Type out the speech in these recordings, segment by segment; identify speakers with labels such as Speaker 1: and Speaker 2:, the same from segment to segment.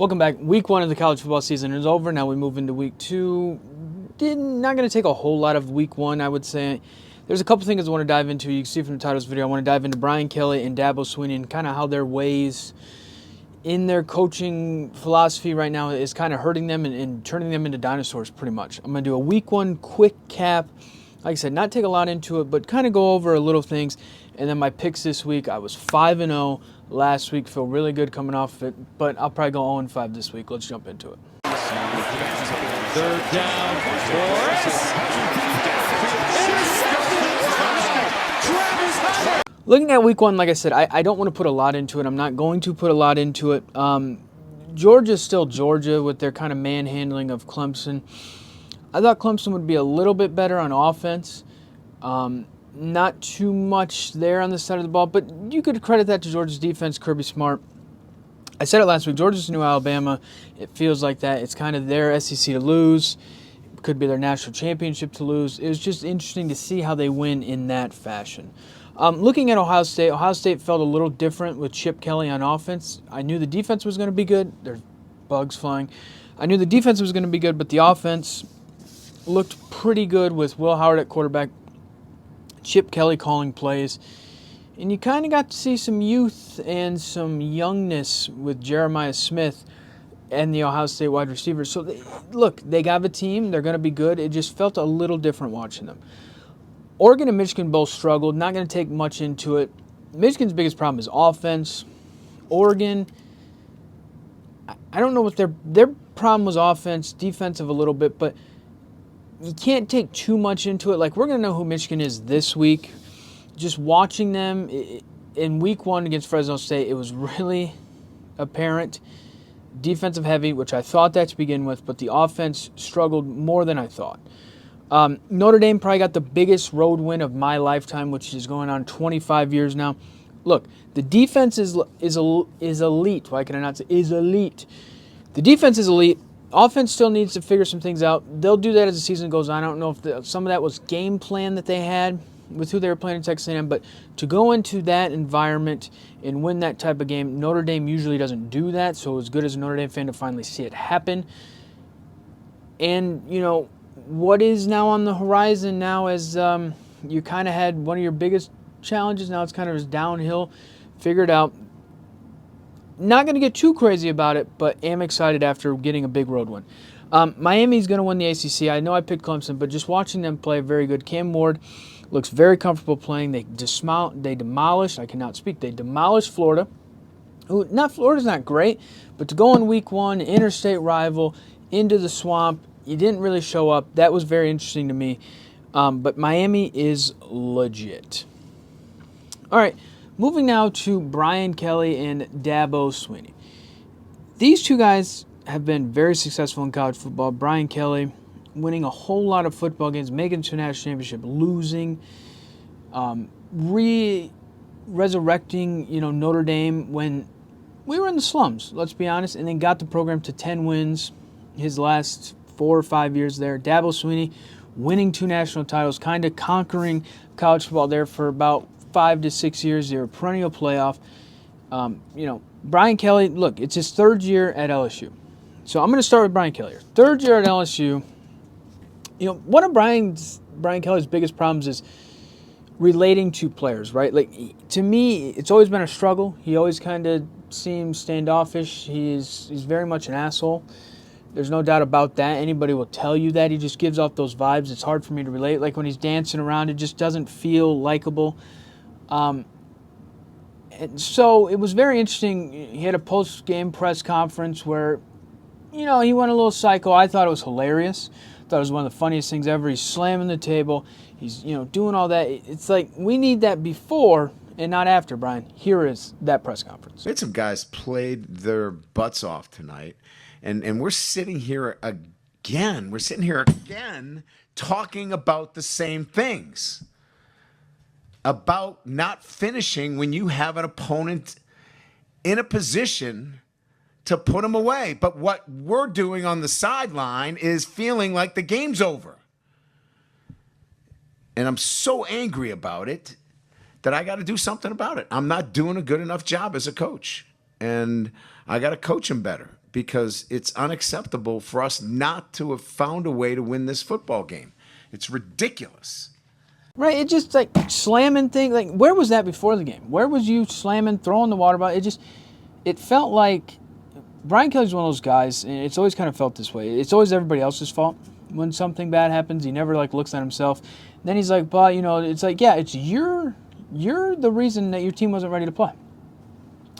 Speaker 1: Welcome back. Week 1 of the college football season is over. Now we move into week 2. Not going to take a whole lot of week 1, I would say. There's a couple things I want to dive into. You can see from the title of this video, I want to dive into Brian Kelly and Dabo Swinney and kind of how their ways in their coaching philosophy right now is kind of hurting them and turning them into dinosaurs pretty much. I'm going to do a week 1 quick cap. Like I said, not take a lot into it, but kind of go over a little things. And then my picks this week, I was 5-0 last week. Feel really good coming off it, but I'll probably go 0-5 this week. Let's jump into it.
Speaker 2: Third down
Speaker 1: Looking at week 1, like I said, I don't want to put a lot into it. I'm not going to put a lot into it. Georgia's still Georgia with their kind of manhandling of Clemson. I thought Clemson would be a little bit better on offense. Not too much there on the side of the ball, but you could credit that to Georgia's defense, Kirby Smart. I said it last week, Georgia's the new Alabama. It feels like that. It's kind of their SEC to lose. It could be their national championship to lose. It was just interesting to see how they win in that fashion. Looking at Ohio State felt a little different with Chip Kelly on offense. I knew the defense was going to be good. There's bugs flying. I knew the defense was going to be good, but the offense looked pretty good with Will Howard at quarterback, Chip Kelly calling plays, and you kind of got to see some youth and some youngness with Jeremiah Smith and the Ohio State wide receivers. So, they got a team. They're going to be good. It just felt a little different watching them. Oregon and Michigan both struggled. Not going to take much into it. Michigan's biggest problem is offense. Oregon, I don't know what their problem was offense, defensive a little bit, but you can't take too much into it. Like, we're going to know who Michigan is this week. Just watching them in week 1 against Fresno State, it was really apparent. Defensive heavy, which I thought that to begin with, but the offense struggled more than I thought. Notre Dame probably got the biggest road win of my lifetime, which is going on 25 years now. Look, the defense is elite. Why can I not say is elite? The defense is elite. Offense still needs to figure some things out. They'll do that as the season goes on. I don't know if some of that was game plan that they had with who they were playing in Texas A&M, but to go into that environment and win that type of game, Notre Dame usually doesn't do that, so it was good as a Notre Dame fan to finally see it happen. And, what is now on the horizon now is you kind of had one of your biggest challenges. Now it's kind of downhill. Figured out. Not going to get too crazy about it, but am excited after getting a big road win. Miami's going to win the ACC. I know I picked Clemson, but just watching them play, very good. Cam Ward looks very comfortable playing. They demolished. I cannot speak. They demolished Florida. Florida's not great, but to go in week 1, interstate rival, into the swamp, you didn't really show up. That was very interesting to me. But Miami is legit. All right. Moving now to Brian Kelly and Dabo Swinney. These two guys have been very successful in college football. Brian Kelly winning a whole lot of football games, making it to a national championship, losing, resurrecting, Notre Dame when we were in the slums, let's be honest, and then got the program to 10 wins his last 4 or 5 years there. Dabo Swinney winning 2 national titles, kind of conquering college football there for about 5 to 6 years. They were a perennial playoff. Brian Kelly, look, it's his 3rd year at LSU. So I'm going to start with Brian Kelly. 3rd year at LSU. One of Brian Kelly's biggest problems is relating to players, right? Like, to me, it's always been a struggle. He always kind of seems standoffish. He's very much an asshole. There's no doubt about that. Anybody will tell you that. He just gives off those vibes. It's hard for me to relate. Like, when he's dancing around, it just doesn't feel likable. And so it was very interesting. He had a post-game press conference where, he went a little psycho. I thought it was hilarious. I thought it was one of the funniest things ever. He's slamming the table. He's, doing all that. It's like, we need that before and not after, Brian. Here is that press conference.
Speaker 3: We had some guys played their butts off tonight, and we're sitting here again. We're sitting here again talking about the same things. About not finishing when you have an opponent in a position to put them away. But what we're doing on the sideline is feeling like the game's over. And I'm so angry about it that I got to do something about it. I'm not doing a good enough job as a coach. And I got to coach him better. because it's unacceptable for us not to have found a way to win this football game. It's ridiculous.
Speaker 1: Right, it just like slamming things. Like, where was that before the game? Where was you slamming, throwing the water bottle? It felt like Brian Kelly's one of those guys, and it's always kind of felt this way. It's always everybody else's fault when something bad happens. He never like looks at himself. Then he's like, but it's like, yeah, it's you're the reason that your team wasn't ready to play.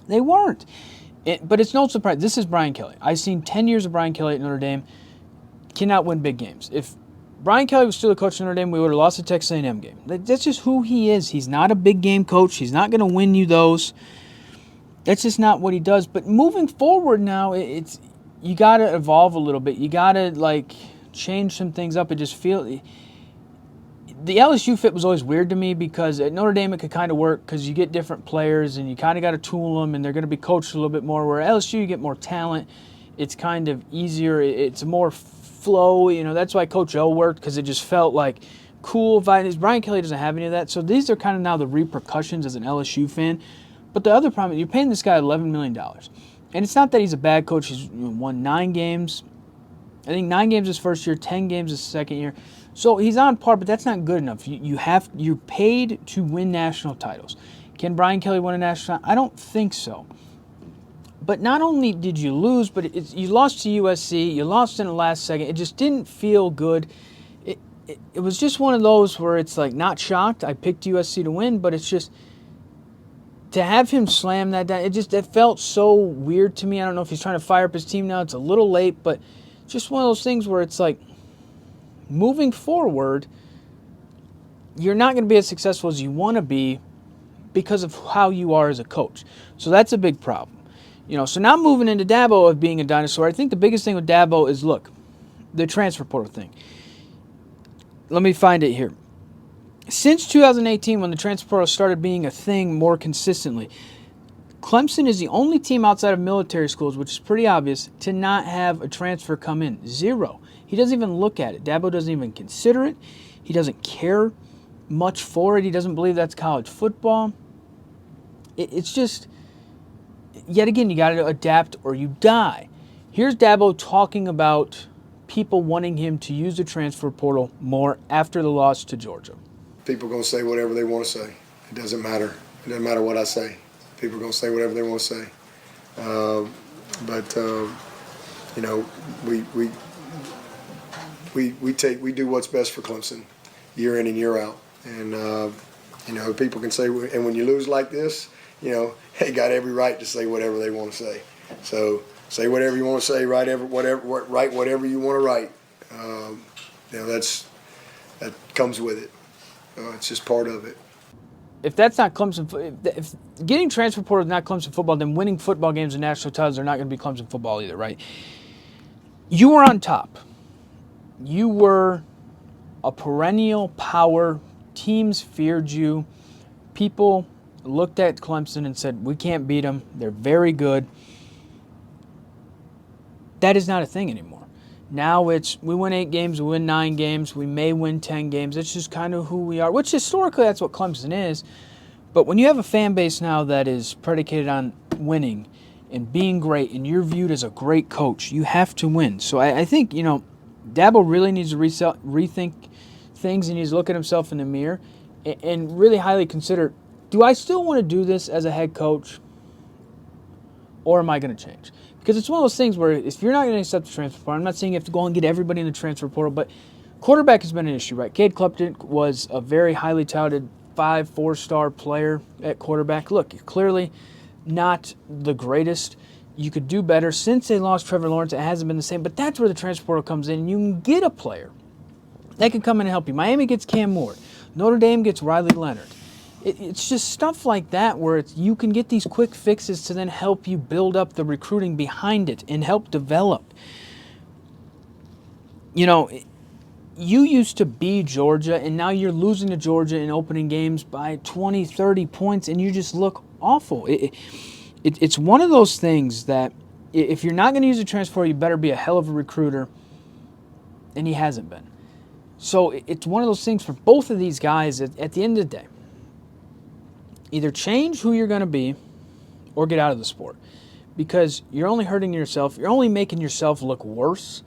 Speaker 1: They weren't. But it's no surprise. This is Brian Kelly. I've seen 10 years of Brian Kelly at Notre Dame. Cannot win big games. If Brian Kelly was still the coach of Notre Dame, we would have lost the Texas A&M game. That's just who he is. He's not a big game coach. He's not going to win you those. That's just not what he does. But moving forward now, you got to evolve a little bit. You got to change some things up. The LSU fit was always weird to me because at Notre Dame it could kind of work because you get different players and you kind of got to tool them and they're going to be coached a little bit more. Where at LSU you get more talent. It's kind of easier. It's more flow. That's why Coach O worked, because it just felt like cool vibes. Brian Kelly doesn't have any of that. So these are kind of now the repercussions as an LSU fan. But the other problem is you're paying this guy $11 million. And it's not that he's a bad coach. He's won 9 games. I think 9 games his first year, 10 games his second year. So he's on par, but that's not good enough. You're paid to win national titles. Can Brian Kelly win a national title? I don't think so. But not only did you lose, but you lost to USC. You lost in the last second. It just didn't feel good. It was just one of those where it's like, not shocked. I picked USC to win, but it's just to have him slam that down. It felt so weird to me. I don't know if he's trying to fire up his team now. It's a little late, but just one of those things where it's like, moving forward, you're not going to be as successful as you want to be because of how you are as a coach. So that's a big problem. So now moving into Dabo of being a dinosaur, I think the biggest thing with Dabo is, look, the transfer portal thing. Let me find it here. Since 2018, when the transfer portal started being a thing more consistently, Clemson is the only team outside of military schools, which is pretty obvious, to not have a transfer come in. 0. He doesn't even look at it. Dabo doesn't even consider it. He doesn't care much for it. He doesn't believe that's college football. It's just, yet again, you got to adapt or you die. Here's Dabo talking about people wanting him to use the transfer portal more after the loss to Georgia.
Speaker 2: People are going to say whatever they want to say. It doesn't matter. It doesn't matter what I say. People are going to say whatever they want to say. We do what's best for Clemson year in and year out. And, people can say, and when you lose like this, they got every right to say whatever they want to say. So say whatever you want to say, write whatever you want to write. That comes with it. It's just part of it.
Speaker 1: If that's not Clemson, if getting transfer portal is not Clemson football, then winning football games and national titles are not going to be Clemson football either, right? You were on top. You were a perennial power. Teams feared you. People looked at Clemson and said, we can't beat them. They're very good. That is not a thing anymore. Now it's, we win 8 games, we win 9 games, we may win 10 games. It's just kind of who we are, which historically that's what Clemson is. But when you have a fan base now that is predicated on winning and being great, and you're viewed as a great coach, you have to win. So I think, Dabo really needs to rethink things. He needs to look at himself in the mirror and really highly consider, do I still want to do this as a head coach, or am I going to change? Because it's one of those things where if you're not going to accept the transfer portal, I'm not saying you have to go and get everybody in the transfer portal, but quarterback has been an issue, right? Cade Klubnik was a very highly touted 4-star player at quarterback. Look, you're clearly not the greatest. You could do better. Since they lost Trevor Lawrence, it hasn't been the same, but that's where the transfer portal comes in. You can get a player that can come in and help you. Miami gets Cam Moore. Notre Dame gets Riley Leonard. It's just stuff like that where you can get these quick fixes to then help you build up the recruiting behind it and help develop. You used to be Georgia, and now you're losing to Georgia in opening games by 20, 30 points, and you just look awful. It's one of those things that if you're not going to use a transfer, you better be a hell of a recruiter, and he hasn't been. So it's one of those things for both of these guys at the end of the day. Either change who you're going to be or get out of the sport. because you're only hurting yourself. You're only making yourself look worse.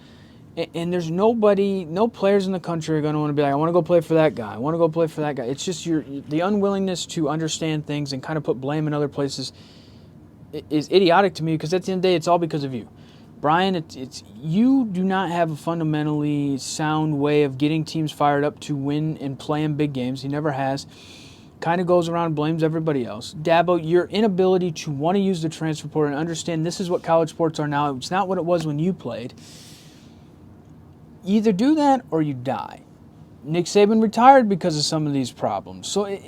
Speaker 1: And there's no players in the country are going to want to be like, I want to go play for that guy. I want to go play for that guy. It's just the unwillingness to understand things and kind of put blame in other places is idiotic to me, because at the end of the day, it's all because of you. Brian, it's you do not have a fundamentally sound way of getting teams fired up to win and play in big games. He never has. Kind of goes around and blames everybody else. Dabo, your inability to want to use the transfer portal and understand this is what college sports are now. It's not what it was when you played. Either do that or you die. Nick Saban retired because of some of these problems. So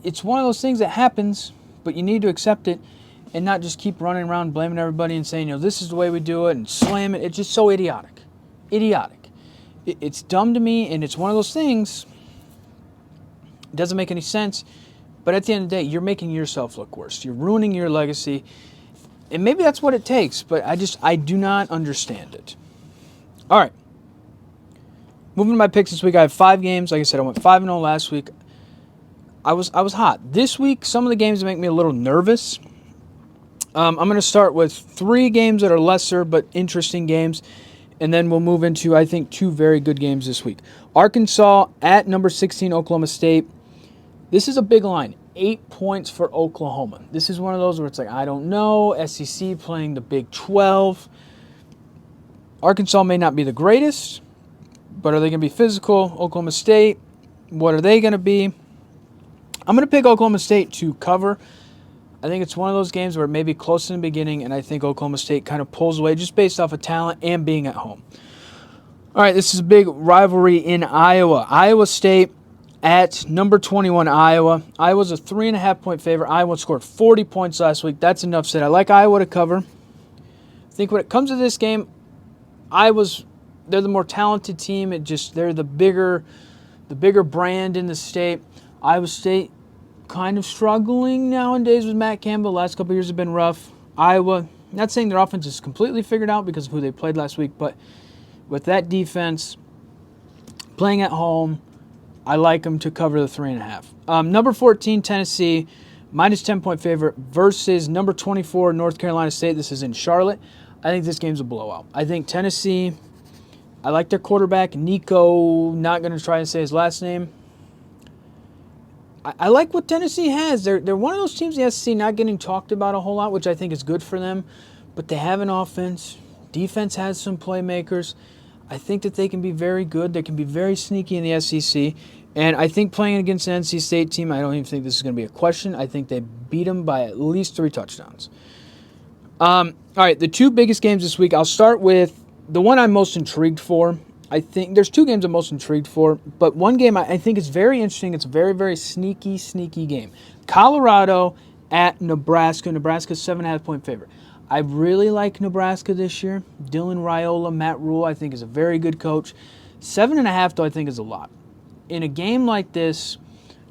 Speaker 1: it's one of those things that happens, but you need to accept it and not just keep running around blaming everybody and saying, this is the way we do it, and slam it. It's just so idiotic. Idiotic. It's dumb to me, and it's one of those things. It doesn't make any sense, but at the end of the day, you're making yourself look worse. You're ruining your legacy, and maybe that's what it takes, but I do not understand it. All right. Moving to my picks this week, I have 5 games. Like I said, I went 5-0 last week. I was hot. This week, some of the games make me a little nervous. I'm going to start with 3 games that are lesser but interesting games, and then we'll move into, I think, 2 very good games this week. Arkansas at number 16, Oklahoma State. This is a big line, 8 points for Oklahoma. This is one of those where it's like, I don't know, SEC playing the Big 12. Arkansas may not be the greatest, but are they going to be physical? Oklahoma State, what are they going to be? I'm going to pick Oklahoma State to cover. I think it's one of those games where it may be close in the beginning, and I think Oklahoma State kind of pulls away just based off of talent and being at home. All right, this is a big rivalry in Iowa. Iowa State at number 21, Iowa. Iowa's a 3.5-point favorite. Iowa scored 40 points last week. That's enough said. I like Iowa to cover. I think when it comes to this game, they're the more talented team. They're the bigger brand in the state. Iowa State kind of struggling nowadays with Matt Campbell. Last couple of years have been rough. Iowa, not saying their offense is completely figured out because of who they played last week, but with that defense, playing at home, I like them to cover the 3.5. Number 14, Tennessee, minus 10-point favorite versus number 24, North Carolina State. This is in Charlotte. I think this game's a blowout. I think Tennessee, I like their quarterback, Nico, not going to try and say his last name. I like what Tennessee has. They're one of those teams in the SEC not getting talked about a whole lot, which I think is good for them. But they have an offense. Defense has some playmakers. I think that they can be very good. They can be very sneaky in the SEC. And I think playing against an NC State team, I don't even think this is going to be a question. I think they beat them by at least 3 touchdowns. All right, the 2 biggest games this week. I'll start with the one I'm most intrigued for. I think there's 2 games I'm most intrigued for, but one game I think is very interesting. It's a very, very sneaky game. Colorado at Nebraska. Nebraska's 7.5-point favorite. I really like Nebraska this year. Dylan Raiola, Matt Rule, I think is a very good coach. 7.5, though, I think is a lot. In a game like this,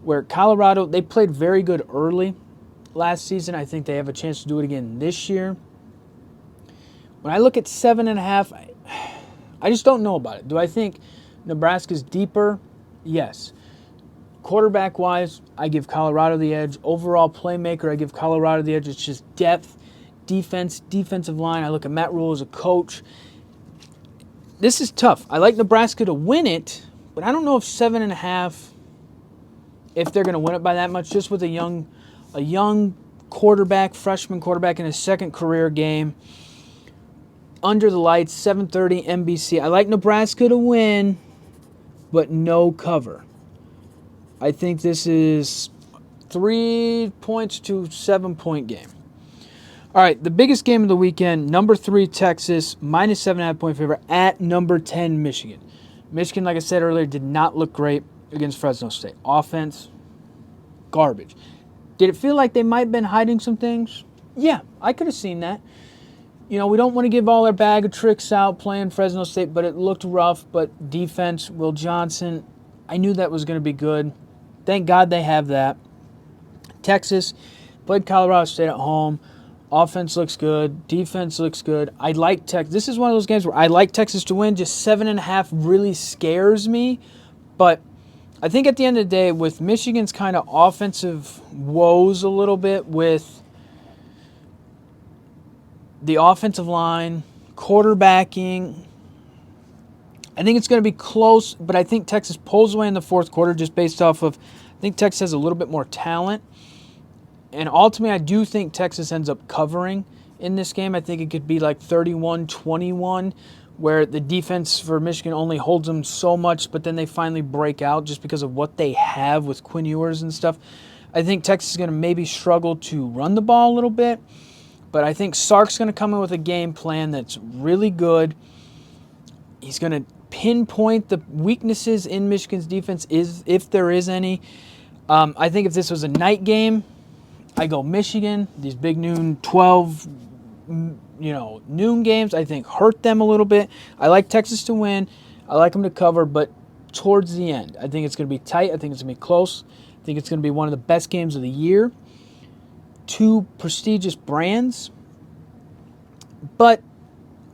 Speaker 1: where Colorado, they played very good early last season. I think they have a chance to do it again this year. When I look at 7.5, I just don't know about it. Do I think Nebraska's deeper? Yes. Quarterback-wise, I give Colorado the edge. Overall playmaker, I give Colorado the edge. It's just depth, defense, defensive line. I look at Matt Rule as a coach. This is tough. I like Nebraska to win it, but I don't know if 7.5, if they're going to win it by that much, just with a young quarterback, freshman quarterback in his second career game. Under the lights, 7:30 NBC. I like Nebraska to win, but no cover. I think this is 3 points to 7-point game. All right, the biggest game of the weekend, number 3 Texas, minus 7.5-point favorite at number 10 Michigan. Michigan, like I said earlier, did not look great against Fresno State. Offense, garbage. Did it feel like they might have been hiding some things? Yeah, I could have seen that. We don't want to give all our bag of tricks out playing Fresno State, but it looked rough. But defense, Will Johnson, I knew that was going to be good. Thank God they have that. Texas played Colorado State at home. Offense looks good. Defense looks good. I like Texas. This is one of those games where I like Texas to win. Just 7.5 really scares me. But I think at the end of the day, with Michigan's kind of offensive woes a little bit with the offensive line, quarterbacking. I think it's going to be close, but I think Texas pulls away in the fourth quarter just based off of, I think Texas has a little bit more talent. And ultimately, I do think Texas ends up covering in this game. I think it could be like 31-21, where the defense for Michigan only holds them so much, but then they finally break out just because of what they have with Quinn Ewers and stuff. I think Texas is going to maybe struggle to run the ball a little bit, but I think Sark's going to come in with a game plan that's really good. He's going to pinpoint the weaknesses in Michigan's defense, if there is any. I think if this was a night game, I go Michigan. These big noon 12, noon games, I think hurt them a little bit. I like Texas to win. I like them to cover, but towards the end, I think it's going to be tight. I think it's going to be close. I think it's going to be one of the best games of the year. Two prestigious brands, but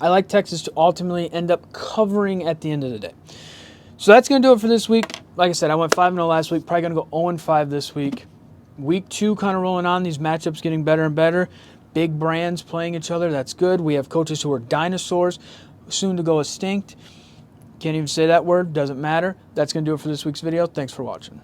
Speaker 1: I like Texas to ultimately end up covering at the end of the day. So that's going to do it for this week. Like I said, I went 5-0 last week. Probably going to go 0-5 this week. Week 2 kind of rolling on. These matchups getting better and better. Big brands playing each other. That's good. We have coaches who are dinosaurs, soon to go extinct. Can't even say that word. Doesn't matter. That's going to do it for this week's video. Thanks for watching.